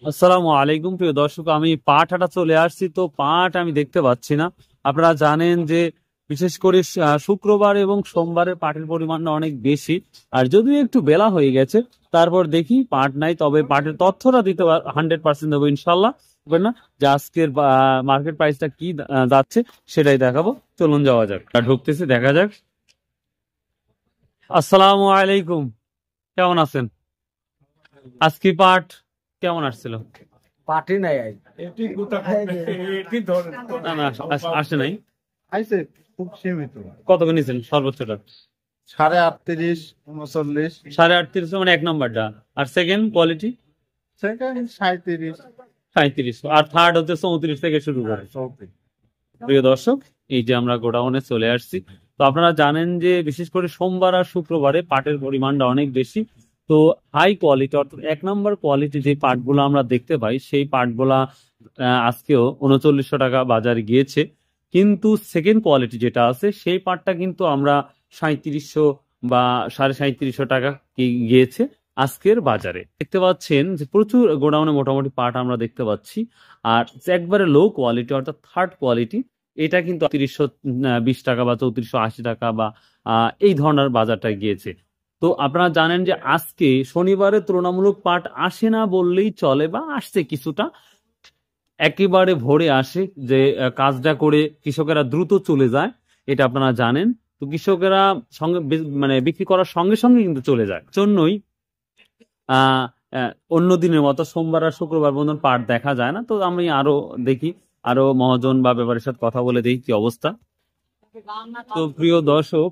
আসসালামু আলাইকুম প্রিয় দর্শক, আমি পাট হাটা চলে আসছি। তো পাট আমি দেখতে পাচ্ছি না। আপনারা জানেন যে বিশেষ করে শুক্রবার এবং সোমবারে পাটের পরিমাণটা অনেক বেশি। আর যদিও একটু বেলা হয়ে গেছে, তারপর দেখি পাট নাই, তবে পাটের তথ্যটা দিতে 100% দেবো ইনশাল্লাহ। হবে না যে আজকের মার্কেট প্রাইসটা কি যাচ্ছে সেটাই দেখাবো। চলুন যাওয়া যাক, আর ঢুকতেছি, দেখা যাক। আসসালামু আলাইকুম, কেমন আছেন? আজকে পাট কেমন আসছিল? পার্টি নাই না না, আসে নাই। আইছে খুব সীমিত। কত করে নিয়েছেন সর্বোচ্চটা? 38, 39, 38.5 মানে এক নাম্বারটা। আর সেকেন্ড কোয়ালিটি সেকেন্ড 37, 37, আর থার্ড হচ্ছে 34 থেকে শুরু করে। 34। প্রিয় দর্শক, এই যে আমরা গোডাউনে চলে আসছি। তো আপনারা জানেন যে বিশেষ করে সোমবার আর শুক্রবারে পাটের পরিমাণটা অনেক বেশি। তো হাই কোয়ালিটি অর্থাৎ এক নাম্বার কোয়ালিটি যে পাটগুলো আমরা দেখতে পাই, সেই পাটগুলা আজকেও 3900 টাকা বাজারে গিয়েছে। কিন্তু সেকেন্ড কোয়ালিটি যেটা আছে সেই পাটটা কিন্তু আমরা 3700 বা 3750 টাকা গিয়েছে আজকের বাজারে। দেখতে পাচ্ছেন যে প্রচুর গোডাউনে মোটামুটি পাট আমরা দেখতে পাচ্ছি। আর একবারে লো কোয়ালিটি অর্থাৎ থার্ড কোয়ালিটি, এটা কিন্তু 3320 টাকা বা 3480 টাকা বা এই ধরনের বাজারটা গিয়েছে। তো আপনারা জানেন যে আজকে শনিবারে তুলনামূলক পাট আসে না বললেই চলে, বা আসছে কিছুটা, একেবারে ভোরে আসে যে কাজটা করে কৃষকেরা দ্রুত চলে যায়, এটা আপনারা জানেন। তো কৃষকেরা সঙ্গে মানে বিক্রি করার সঙ্গে সঙ্গে কিন্তু চলে যায়, জন্যই আহ অন্য দিনের মতো সোমবার আর শুক্রবার পর্যন্ত পাট দেখা যায় না। তো আমি আরো দেখি, আরো মহাজন বা ব্যাপারের সাথে কথা বলে দেখি কি অবস্থা। তো প্রিয় দর্শক,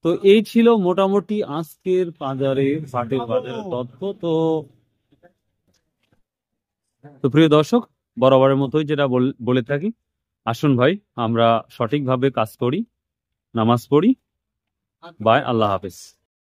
তো এই ছিল মোটামুটি আজকের বাজারে পাটের বাজারের তথ্য। তো তো প্রিয় দর্শক, বরাবরের মতোই যেটা বলে থাকি, আসুন ভাই আমরা সঠিকভাবে কাজ করি, নামাজ পড়ি। বাই, আল্লাহ হাফেজ।